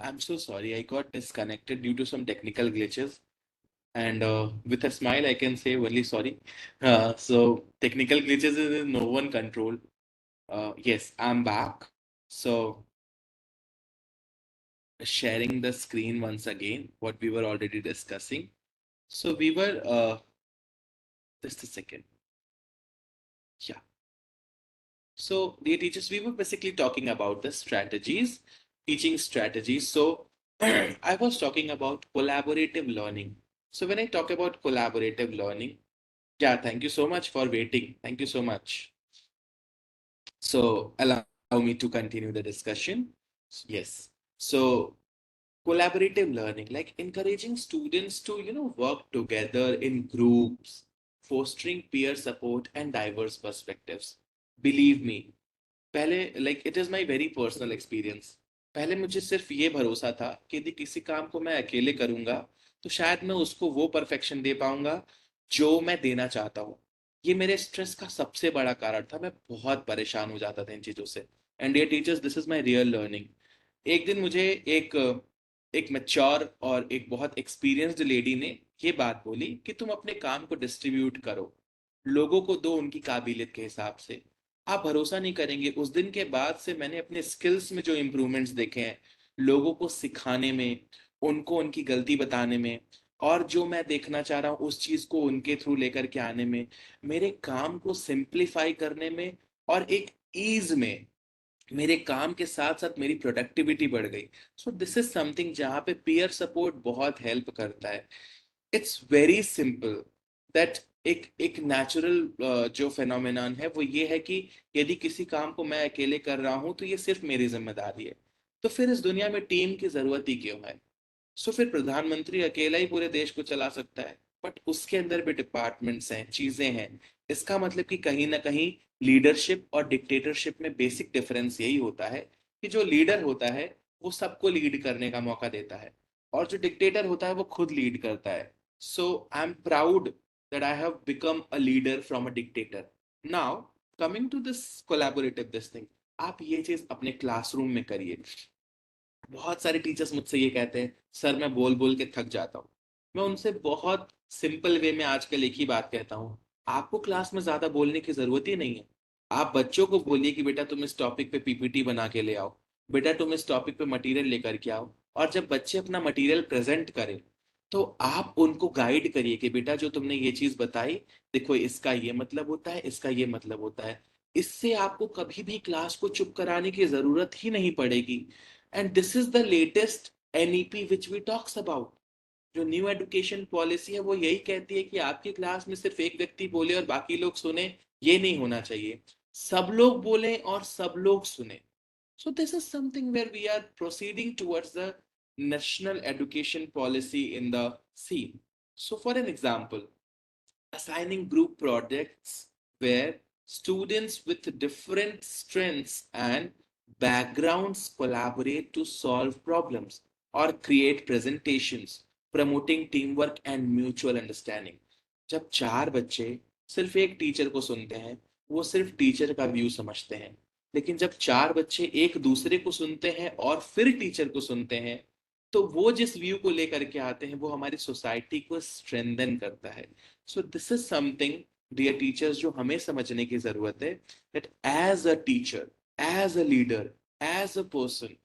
I'm so sorry, I got disconnected due to some technical glitches. And with a smile, I can say really sorry. So, technical glitches is in no one control. Yes, I'm back. So, sharing the screen once again, what we were already discussing. So, we were, just a second. Yeah. So, dear teachers, we were basically talking about the strategies, teaching strategies. So, I was talking about collaborative learning. So, when I talk about collaborative learning, yeah, thank you so much for waiting. Thank you so much. So, allow me to continue the discussion. Yes. So, collaborative learning, like encouraging students to, work together in groups, fostering peer support and diverse perspectives. Believe me, पहले like it is my very personal experience. पहले मुझे सिर्फ ये भरोसा था कि यदि किसी काम को मैं अकेले करूंगा तो शायद मैं उसको वो परफेक्शन दे पाऊंगा जो मैं देना चाहता हूँ। ये मेरे स्ट्रेस का सबसे बड़ा कारण था। मैं बहुत परेशान हो जाता था इन चीज़ों से। And dear teachers, this is my real learning. एक दिन मुझे एक एक मैच्योर और एक बहुत एक्सपीरियंस्ड लेडी ने ये बात बोली कि तुम अपने काम को डिस्ट्रीब्यूट करो, लोगों को दो उनकी काबिलियत के हिसाब से। आप भरोसा नहीं करेंगे, उस दिन के बाद से मैंने अपने स्किल्स में जो इम्प्रूवमेंट्स देखे हैं, लोगों को सिखाने में, उनको उनकी गलती बताने में, और जो मैं देखना चाह रहा हूँ उस चीज को उनके थ्रू लेकर के आने में, मेरे काम को सिंप्लीफाई करने में, और एक ईज में मेरे काम के साथ साथ मेरी प्रोडक्टिविटी बढ़ गई। सो दिस इज समथिंग जहाँ पे पीयर सपोर्ट बहुत हेल्प करता है। इट्स वेरी सिंपल दैट एक एक नेचुरल जो फेनोमेनन है वो ये है कि यदि किसी काम को मैं अकेले कर रहा हूं तो ये सिर्फ मेरी जिम्मेदारी है। तो फिर इस दुनिया में टीम की जरूरत ही क्यों है? सो फिर प्रधानमंत्री अकेला ही पूरे देश को चला सकता है, बट उसके अंदर भी डिपार्टमेंट्स हैं, चीजें हैं। इसका मतलब कि कहीं ना कहीं लीडरशिप और डिक्टेटरशिप में बेसिक डिफरेंस यही होता है कि जो लीडर होता है वो सबको लीड करने का मौका देता है, और जो डिक्टेटर होता है वो खुद लीड करता है। So I am proud that I have become a leader from a dictator. Now coming to this collaborative this thing, आप ये चीज अपने क्लासरूम में करिए। बहुत सारे टीचर्स मुझसे ये कहते हैं, सर मैं बोल बोल के थक जाता हूँ। मैं उनसे बहुत सिंपल वे में आजकल एक ही बात कहता हूँ, आपको क्लास में ज्यादा बोलने की जरूरत ही नहीं है। आप बच्चों को बोलिए कि बेटा तुम इस टॉपिक पे पीपीटी बना के ले आओ, बेटा तुम इस टॉपिक पे मटेरियल लेकर के आओ। और जब बच्चे अपना मटेरियल प्रेजेंट करें तो आप उनको गाइड करिए कि बेटा जो तुमने ये चीज बताई, देखो इसका ये मतलब होता है, इसका ये मतलब होता है। इससे आपको कभी भी क्लास को चुप कराने की जरूरत ही नहीं पड़ेगी। And this is the latest NEP which we talks about. जो न्यू एजुकेशन पॉलिसी है वो यही कहती है कि आपकी क्लास में सिर्फ एक व्यक्ति बोले और बाकी लोग सुने। ये नहीं होना चाहिए, सब लोग बोले और सब लोग सुने। So this is something where we are proceeding towards the national education policy in the scene. So for an example, assigning group projects where students with different strengths and backgrounds collaborate to solve problems or create presentations, promoting teamwork and mutual understanding. जब चार बच्चे सिर्फ एक टीचर को सुनते हैं, वो सिर्फ टीचर का व्यू समझते हैं। लेकिन जब चार बच्चे एक दूसरे को सुनते हैं और फिर टीचर को सुनते हैं, तो वो जिस व्यू को लेकर के आते हैं वो हमारी सोसाइटी को स्ट्रेंथन करता है। So this is something, dear teachers, जो हमें समझने की जरूरत है, that as a teacher, as a leader, as a person,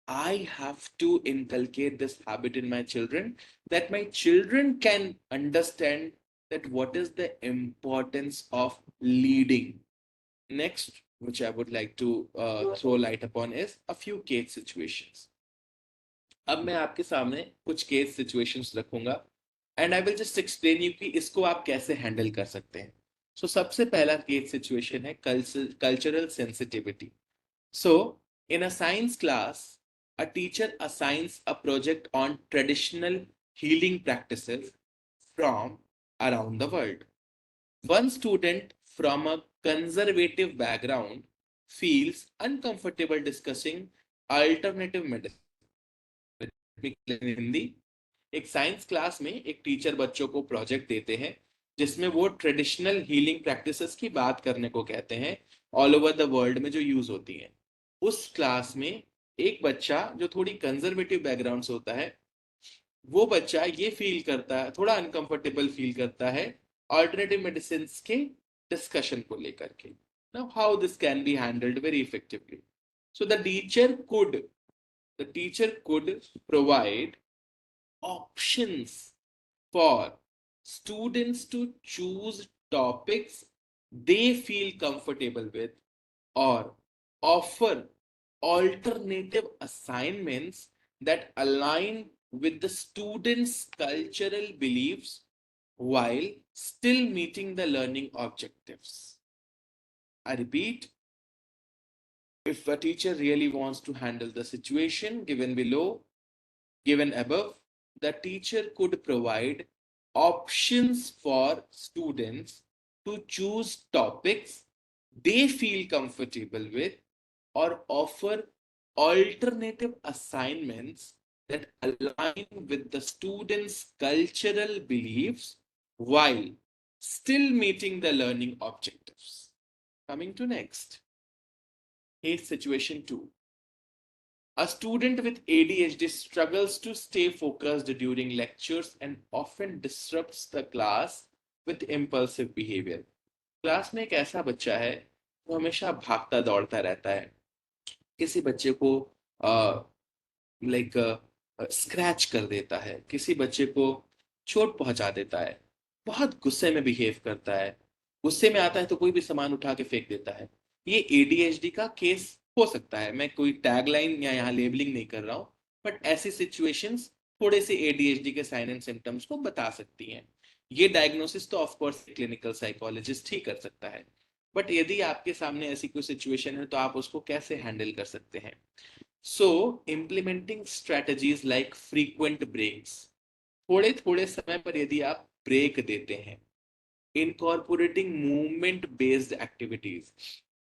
I have to inculcate this habit in my children, that my children can understand that what is the importance of leading. Next, which I would like to throw light upon, is a few case situations. अब मैं आपके सामने कुछ केस सिचुएशंस रखूंगा and I will just explain you कि इसको आप कैसे हैंडल कर सकते हैं। सो सबसे पहला केस सिचुएशन है cultural sensitivity. So in a science class, a teacher assigns a project on traditional healing practices from around the world. One student from a conservative background feels uncomfortable discussing alternative medicine. Hindi, एक साइंस क्लास में एक टीचर बच्चों को प्रोजेक्ट देते हैं जिसमें वो ट्रेडिशनल हीलिंग प्रैक्टिसेस की बात करने को कहते हैं, ऑल ओवर द वर्ल्ड में जो यूज होती हैं। उस क्लास में एक बच्चा जो थोड़ी कंजर्वेटिव बैकग्राउंड से होता है, वो बच्चा ये फील करता है, थोड़ा अनकंफर्टेबल फील करता है अल्टरनेटिव मेडिसिन के डिस्कशन को लेकर के. Now how this can be handled very effectively. So the teacher could provide options for students to choose topics they feel comfortable with, or offer alternative assignments that align with the students' cultural beliefs while still meeting the learning objectives. I repeat, if a teacher really wants to handle the situation given above, the teacher could provide options for students to choose topics they feel comfortable with, or offer alternative assignments that align with the students' cultural beliefs while still meeting the learning objectives. Coming to next, case situation 2. A student with ADHD struggles to stay focused during lectures and often disrupts the class with impulsive behavior. Class में एक ऐसा बच्चा है जो हमेशा भागता दौड़ता रहता है, किसी बच्चे को लाइक स्क्रैच कर देता है, किसी बच्चे को चोट पहुंचा देता है, बहुत गुस्से में बिहेव करता है, गुस्से में आता है तो कोई भी सामान उठा के फेंक देता है. ये एडीएचडी का केस हो सकता है. मैं कोई टैगलाइन या यहाँ लेबलिंग नहीं कर रहा हूँ, बट ऐसी सिचुएशंस थोड़े से एडीएचडी के साइन एंड सिम्टम्स को बता सकती हैं. ये डायग्नोसिस तो ऑफ कोर्स क्लिनिकल साइकोलॉजिस्ट ही कर सकता है, बट यदि आपके सामने ऐसी कोई सिचुएशन है तो आप उसको कैसे हैंडल कर सकते हैं. So, implementing strategies like frequent breaks, थोड़े थोड़े समय पर यदि आप ब्रेक देते हैं, incorporating movement based activities,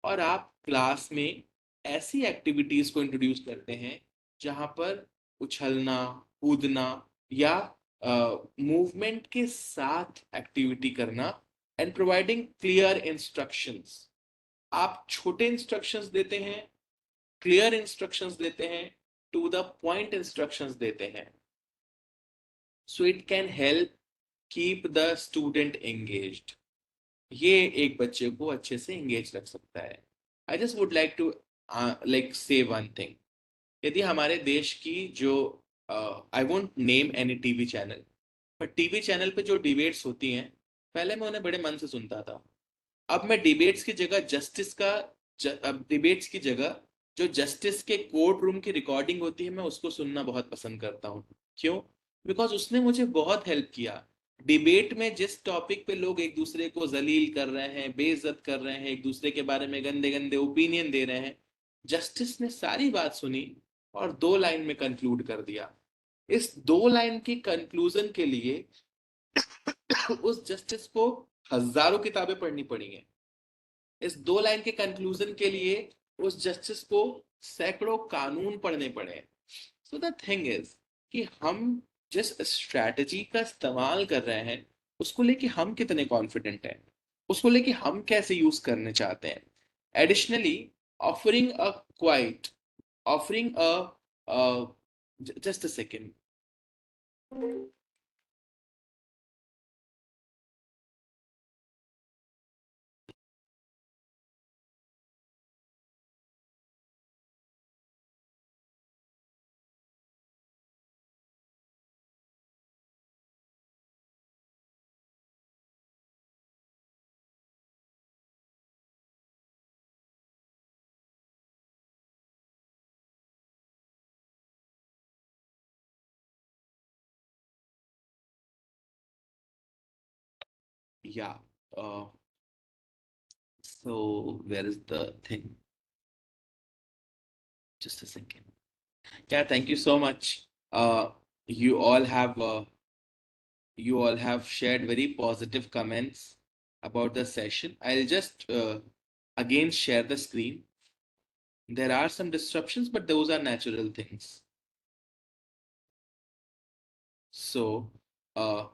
और आप क्लास में ऐसी एक्टिविटीज को इंट्रोड्यूस करते हैं जहां पर उछलना, कूदना या मूवमेंट के साथ एक्टिविटी करना, एंड प्रोवाइडिंग क्लियर इंस्ट्रक्शंस. आप छोटे इंस्ट्रक्शंस देते हैं, क्लियर इंस्ट्रक्शंस देते हैं, टू द पॉइंट इंस्ट्रक्शंस देते हैं. So it can help keep the student engaged. ये एक बच्चे को अच्छे से एंगेज रख सकता है. I just would like to like say one thing. यदि हमारे देश की जो I won't name any TV channel, पर टीवी चैनल पे जो डिबेट्स होती हैं, पहले मैं उन्हें बड़े मन से सुनता था. अब मैं डिबेट्स की जगह डिबेट्स की जगह जो जस्टिस के कोर्ट रूम की रिकॉर्डिंग होती है, मैं उसको सुनना बहुत पसंद करता हूँ. क्यों? बिकॉज उसने मुझे बहुत हेल्प किया. डिबेट में जिस टॉपिक पे लोग एक दूसरे को जलील कर रहे हैं, बेइज्जत कर रहे हैं, एक दूसरे के बारे में गंदे गंदे ओपिनियन दे रहे हैं, जस्टिस ने सारी बात सुनी और 2 लाइन में कंक्लूड कर दिया. इस 2 लाइन की कंक्लूजन के लिए उस जस्टिस को हजारों किताबें पढ़नी पड़ी हैं. इस 2 लाइन के कंक्लूजन के लिए उस जस्टिस को सैकड़ों कानून पढ़ने पड़े. सो द थिंग इज कि हम जिस स्ट्रैटेजी का इस्तेमाल कर रहे हैं उसको लेके हम कितने कॉन्फिडेंट हैं, उसको लेके हम कैसे यूज करने चाहते हैं. Additionally, offering a quite offering a just a second. Yeah. uh, so where is the thing? Just a second. Yeah, thank you so much. uh, you all have shared very positive comments about the session. I'll just again share the screen. There are some disruptions, but those are natural things. So, uh,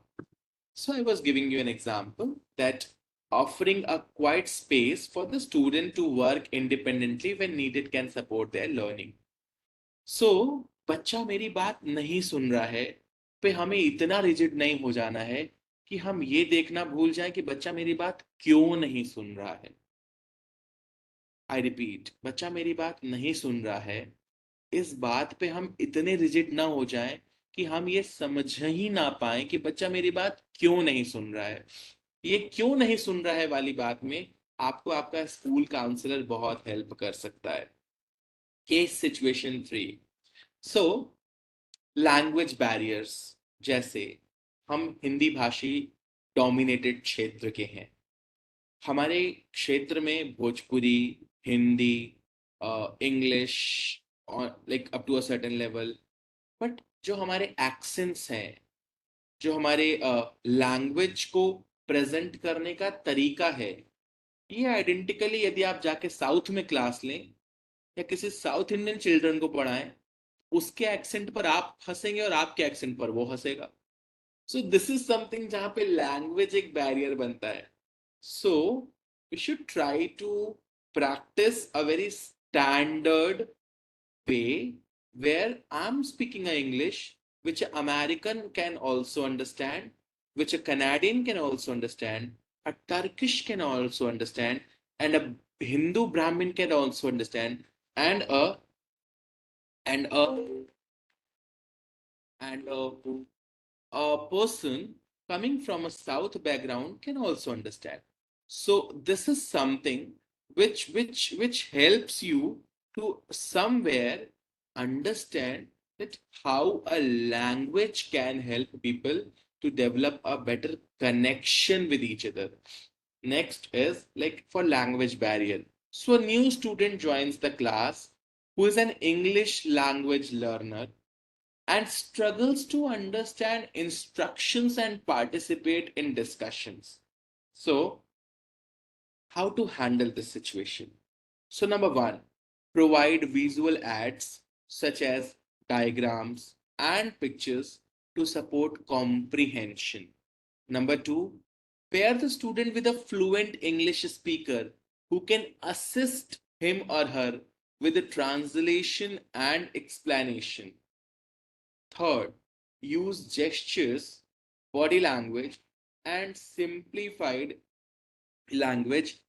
so I was giving you an example that offering a quiet space for the student to work independently when needed can support their learning. सो बच्चा मेरी बात नहीं सुन रहा है पे हमें इतना रिजिड नहीं हो जाना है कि हम ये देखना भूल जाएं कि बच्चा मेरी बात क्यों नहीं सुन रहा है। आई रिपीट, बच्चा मेरी बात नहीं सुन रहा है, इस बात पे हम इतने रिजिड ना हो जाएं कि हम ये समझ ही ना पाए कि बच्चा मेरी बात क्यों नहीं सुन रहा है। ये क्यों नहीं सुन रहा है वाली बात में आपको आपका स्कूल काउंसलर बहुत हेल्प कर सकता है। Case situation 3। So language barriers, जैसे हम हिंदी भाषी डोमिनेटेड क्षेत्र के हैं, हमारे क्षेत्र में भोजपुरी, हिंदी, इंग्लिश और like up to a certain level, but जो हमारे एक्सेंट्स हैं, जो हमारे लैंग्वेज को प्रेजेंट करने का तरीका है, ये आइडेंटिकली यदि आप जाके साउथ में क्लास लें या किसी साउथ इंडियन चिल्ड्रन को पढ़ाएं, उसके एक्सेंट पर आप हंसेंगे और आपके एक्सेंट पर वो हंसेगा। सो दिस इज समथिंग जहां पे लैंग्वेज एक बैरियर बनता है। So we should try to practice a very standard way where I'm speaking a English which an American can also understand, which a Canadian can also understand, a Turkish can also understand, and a Hindu Brahmin can also understand, and and a and a person coming from a south background can also understand. So this is something which helps you to somewhere understand that how a language can help people to develop a better connection with each other. Next is like for language barrier. So a new student joins the class who is an English language learner and struggles to understand instructions and participate in discussions. So, how to handle this situation? So, number one, provide visual aids such as diagrams and pictures to support comprehension. Number two, pair the student with a fluent English speaker who can assist him or her with the translation and explanation. Third, use gestures, body language, and simplified language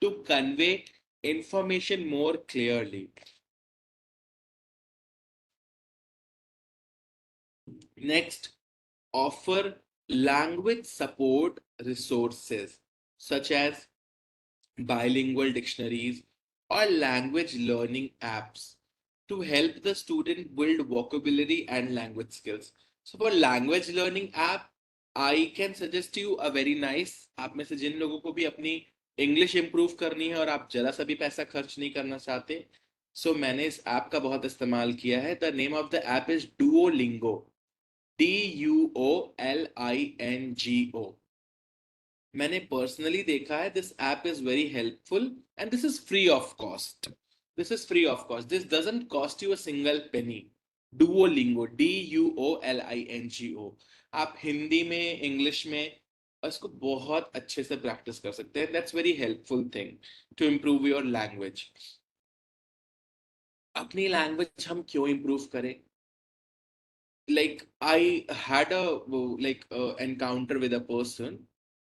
to convey information more clearly. Next, offer language support resources such as bilingual dictionaries or language learning apps to help the student build vocabulary and language skills. So for language learning app, I can suggest you a very nice, आप में से जिन लोगों को भी अपनी इंग्लिश इंप्रूव करनी है और आप जरा सा भी पैसा खर्च नहीं करना चाहते, सो मैंने इस ऐप का बहुत इस्तेमाल किया है। The name of the app is Duolingo, DUOLINGO। मैंने पर्सनली देखा है, this app is very helpful and this is free of cost. This is free of cost, this doesn't cost you a single penny. Duolingo, DUOLINGO। आप हिंदी में, इंग्लिश में इसको बहुत अच्छे से प्रैक्टिस कर सकते हैं। That's very helpful thing to improve your language. अपनी लैंग्वेज हम क्यों इम्प्रूव करें? Like I had a encounter with a person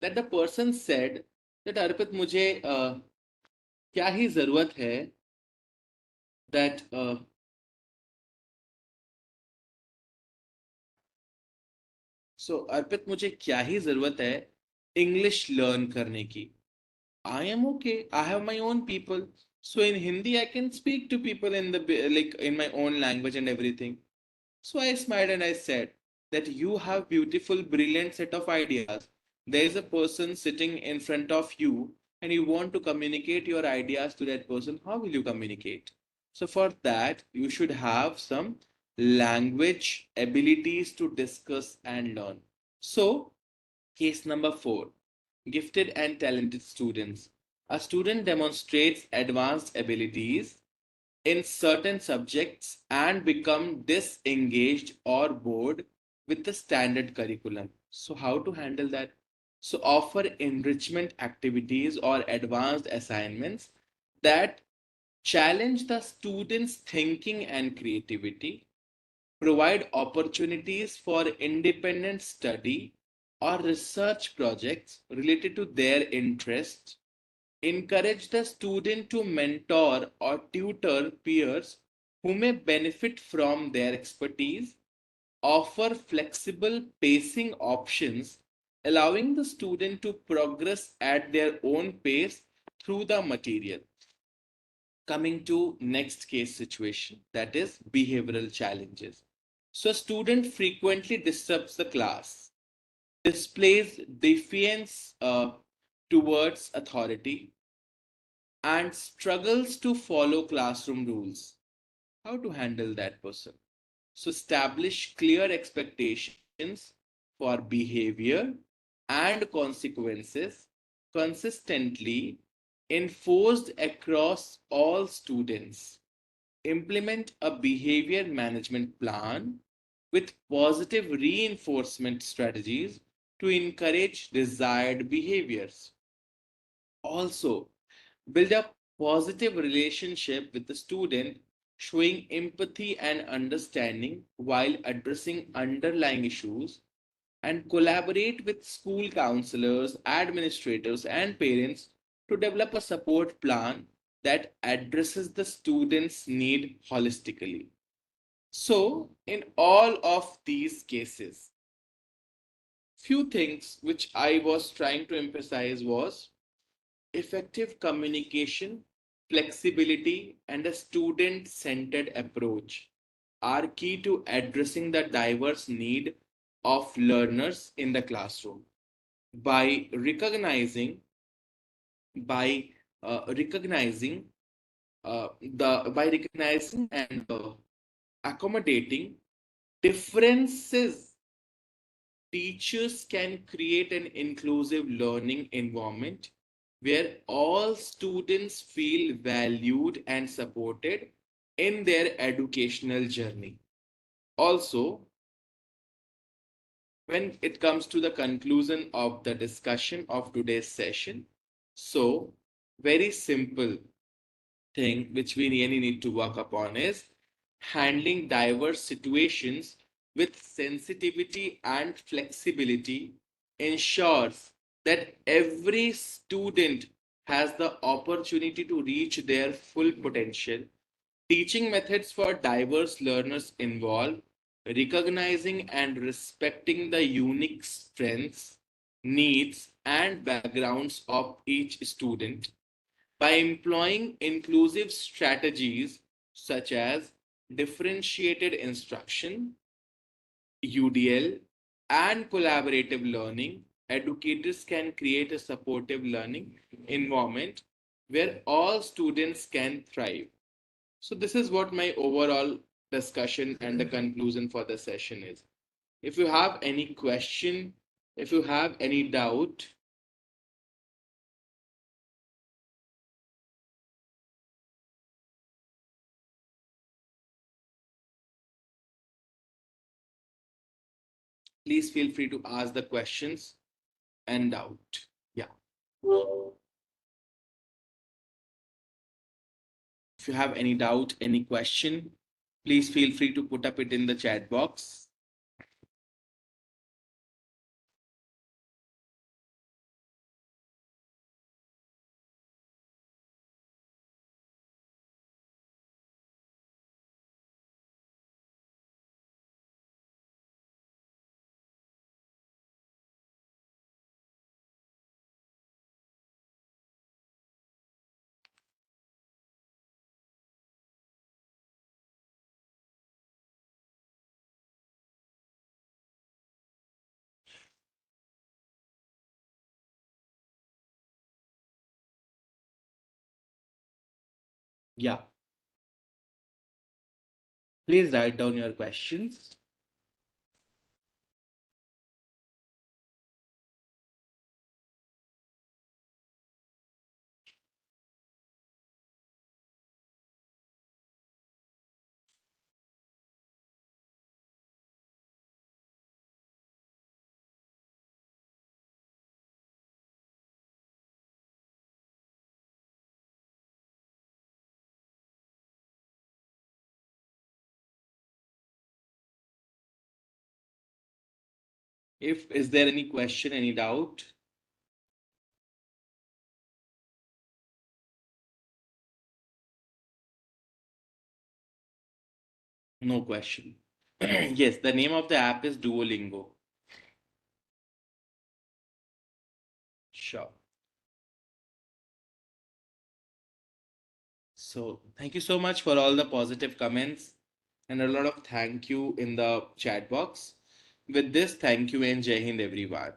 that the person said that अर्पित मुझे क्या ही जरूरत है that so अर्पित मुझे क्या ही जरूरत है इंग्लिश लर्न करने की। I am okay, I have my own people, so in Hindi I can speak to people in the like in my own language and everything. So I smiled and I said that you have beautiful, brilliant set of ideas. There is a person sitting in front of you and you want to communicate your ideas to that person. How will you communicate? So for that, you should have some language abilities to discuss and learn. So case number 4, gifted and talented students. A student demonstrates advanced abilities in certain subjects and become disengaged or bored with the standard curriculum. So, how to handle that? So, offer enrichment activities or advanced assignments that challenge the students' thinking and creativity, provide opportunities for independent study or research projects related to their interests, encourage the student to mentor or tutor peers who may benefit from their expertise, offer flexible pacing options, allowing the student to progress at their own pace through the material. Coming to next case situation, that is behavioral challenges. So a student frequently disrupts the class, displays defiance towards authority, and struggles to follow classroom rules. How to handle that person? So establish clear expectations for behavior and consequences consistently enforced across all students. Implement a behavior management plan with positive reinforcement strategies to encourage desired behaviors. Also, build a positive relationship with the student, showing empathy and understanding while addressing underlying issues, and collaborate with school counselors, administrators, and parents to develop a support plan that addresses the student's need holistically. So, in all of these cases, few things which I was trying to emphasize was effective communication, flexibility, and a student centered approach are key to addressing the diverse need of learners in the classroom. By by recognizing and accommodating differences, teachers can create an inclusive learning environment where all students feel valued and supported in their educational journey. Also, when it comes to the conclusion of the discussion of today's session, so very simple thing which we really need to work upon is handling diverse situations with sensitivity and flexibility ensures that every student has the opportunity to reach their full potential. Teaching methods for diverse learners involve recognizing and respecting the unique strengths, needs, and backgrounds of each student by employing inclusive strategies such as differentiated instruction, UDL, and collaborative learning. Educators can create a supportive learning environment where all students can thrive. So, this is what my overall discussion and the conclusion for the session is. If you have any question, if you have any doubt, please feel free to ask the questions and doubt. Yeah. If you have any doubt, any question, please feel free to put up it in the chat box. Yeah. Please write down your questions. If is there any question, any doubt? No question. Yes, the name of the app is Duolingo. Sure. So thank you so much for all the positive comments and a lot of thank you in the chat box. With this, thank you and Jai Hind everyone.